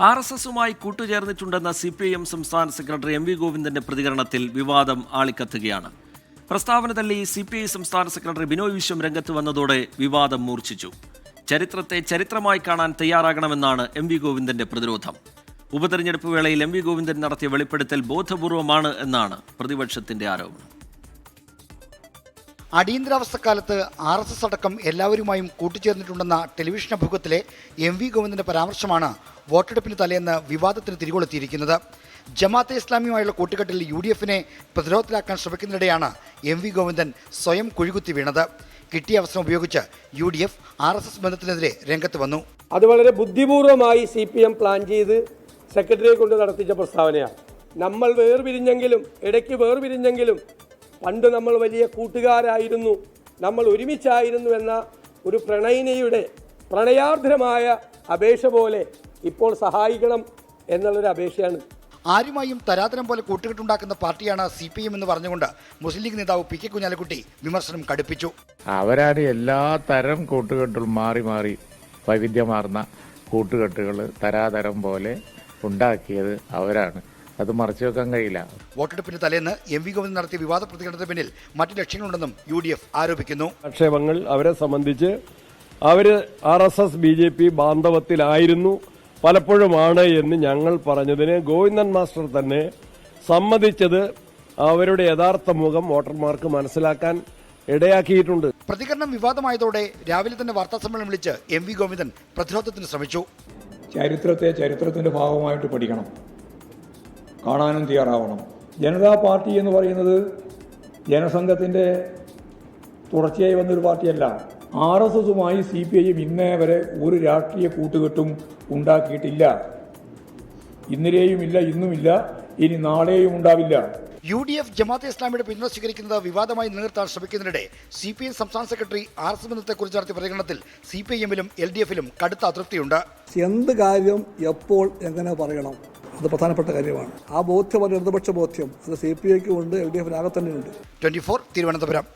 RSSുമായി കൂട്ടുചേർന്നിട്ടുണ്ടെന്ന CPIM സംസ്ഥാന secretary MV ഗോവിന്ദന്റെ പ്രതികരണത്തിൽ വിവാദം ആളിക്കത്തുകയാണ്. പ്രസ്താവന തള്ളി CPI സംസ്ഥാന സെക്രട്ടറി ബിനോയ് വിശ്വം രംഗത്ത് വന്നതോടെ വിവാദം മൂർച്ഛിച്ചു. ചരിത്രത്തെ ചരിത്രമായി കാണാൻ തയ്യാറാകണമെന്നാണ് MV ഗോവിന്ദന്റെ പ്രതിരോധം. ഉപതെരഞ്ഞെടുപ്പ് വേളയിൽ MV ഗോവിന്ദൻ നടത്തിയ വെളിപ്പെടുത്തൽ ബോധപൂർവമാണ് എന്നാണ് പ്രതിപക്ഷത്തിന്റെ ആരോപണം. അടിയന്തരാവസ്ഥക്കാലത്ത് RSS അടക്കം എല്ലാവരുമായും കൂട്ടുചേർന്നിട്ടുണ്ടെന്ന ടെലിവിഷൻ അഭിമുഖത്തിലെ MV ഗോവിന്ദന്റെ പരാമർശമാണ് വോട്ടെടുപ്പിന് തലേന്ന് വിവാദത്തിന് തിരികൊളുത്തിയിരിക്കുന്നത്. ജമാഅത്തെ ഇസ്ലാമിയുമായുള്ള കൂട്ടുകെട്ടിൽ UDFനെ പ്രതിരോധത്തിലാക്കാൻ ശ്രമിക്കുന്നതിനിടെയാണ് MV ഗോവിന്ദൻ സ്വയം കുഴികുത്തി വീണത്. കിട്ടിയ അവസരം ഉപയോഗിച്ച് UDF RSS ബന്ധത്തിനെതിരെ രംഗത്ത് വന്നു. അത് വളരെ ബുദ്ധിപൂർവമായി CPM പ്ലാൻ ചെയ്ത് സെക്രട്ടറിയെ കൊണ്ട് നടത്തിച്ച പ്രസ്താവനയാണ്. നമ്മൾ വേർപിരിഞ്ഞെങ്കിലും ഇടയ്ക്ക് വേർപിരിഞ്ഞെങ്കിലും പണ്ട് നമ്മൾ വലിയ കൂട്ടുകാരായിരുന്നു, നമ്മൾ ഒരുമിച്ചായിരുന്നു എന്ന ഒരു പ്രണയിനിയുടെ പ്രണയാർദ്രമായ അപേക്ഷ പോലെ ഇപ്പോൾ സഹായിക്കണം എന്നുള്ളൊരു അപേക്ഷയാണ്. ആരുമായും തരാതരം പോലെ കൂട്ടുകെട്ടുണ്ടാക്കുന്ന പാർട്ടിയാണ് CPM എന്ന് പറഞ്ഞുകൊണ്ട് മുസ്ലിം ലീഗ് നേതാവ് PK കുഞ്ഞാലിക്കുട്ടി വിമർശനം കടുപ്പിച്ചു. അവരാണ് എല്ലാ തരം കൂട്ടുകെട്ടുകളും മാറി മാറി വൈവിധ്യമാർന്ന കൂട്ടുകെട്ടുകൾ തരാതരം പോലെ ഉണ്ടാക്കിയത് അവരാണ്. അത് മറച്ചു വെക്കാൻ കഴിയില്ല. വോട്ടെടുപ്പിന് തലേന്ന് MV ഗോവിന്ദൻ നടത്തിയ വിവാദ പ്രതികരണത്തിന് പിന്നിൽ മറ്റു ലക്ഷ്യങ്ങളുണ്ടെന്നും UDF ആരോപിക്കുന്നു. ആക്ഷേപങ്ങൾ അവരെ സംബന്ധിച്ച് അവര് RSS BJP ബാന്ധവത്തിലായിരുന്നു പലപ്പോഴുമാണ് എന്ന് ഞങ്ങൾ പറഞ്ഞതിന് ഗോവിന്ദൻ മാസ്റ്റർ തന്നെ സമ്മതിച്ചത് അവരുടെ യഥാർത്ഥ മുഖം വോട്ടർമാർക്ക് മനസ്സിലാക്കാൻ ഇടയാക്കിയിട്ടുണ്ട്. പ്രതികരണം വിവാദമായതോടെ രാവിലെ തന്നെ വാർത്താസമ്മേളനം വിളിച്ച് MV ഗോവിന്ദൻ പ്രതിരോധത്തിന് ശ്രമിച്ചു. ചരിത്രത്തെ ചരിത്രത്തിന്റെ ഭാഗമായിട്ട് പഠിക്കണം, കാണാനും തയ്യാറാവണം. ജനതാ പാർട്ടി എന്ന് പറയുന്നത് ജനസംഘത്തിന്റെ തുടർച്ചയായി വന്നൊരു പാർട്ടിയല്ല. RSSുമായി CPIM ഇന്നേ വരെ ഒരു രാഷ്ട്രീയ കൂട്ടുകെട്ടും ഉണ്ടാക്കിയിട്ടില്ല. ഇന്നലെയും ഇല്ല, ഇന്നുമില്ല, ഇനി നാളെയും ഉണ്ടാവില്ല. UDF ജമാഅത്തെ ഇസ്ലാമിയുടെ പിന്തുണ സ്വീകരിക്കുന്നത് വിവാദമായി നിലനിർത്താൻ ശ്രമിക്കുന്നതിനിടെ CPI സംസ്ഥാന സെക്രട്ടറി RSS ബന്ധത്തെക്കുറിച്ച് നടത്തിയ പ്രതികരണത്തിൽ CPIMലും LDFലും കടുത്ത അതൃപ്തിയുണ്ട്. എന്ത് കാര്യം എപ്പോൾ എങ്ങനെ പറയണം, അത് പ്രധാനപ്പെട്ട കാര്യമാണ്. ആ ബോധ്യം, ഒരു ഇടതുപക്ഷ ബോധ്യം, അത് CPIക്കും ഉണ്ട്, LDFനാകെ തന്നെയുണ്ട്. 24 തിരുവനന്തപുരം.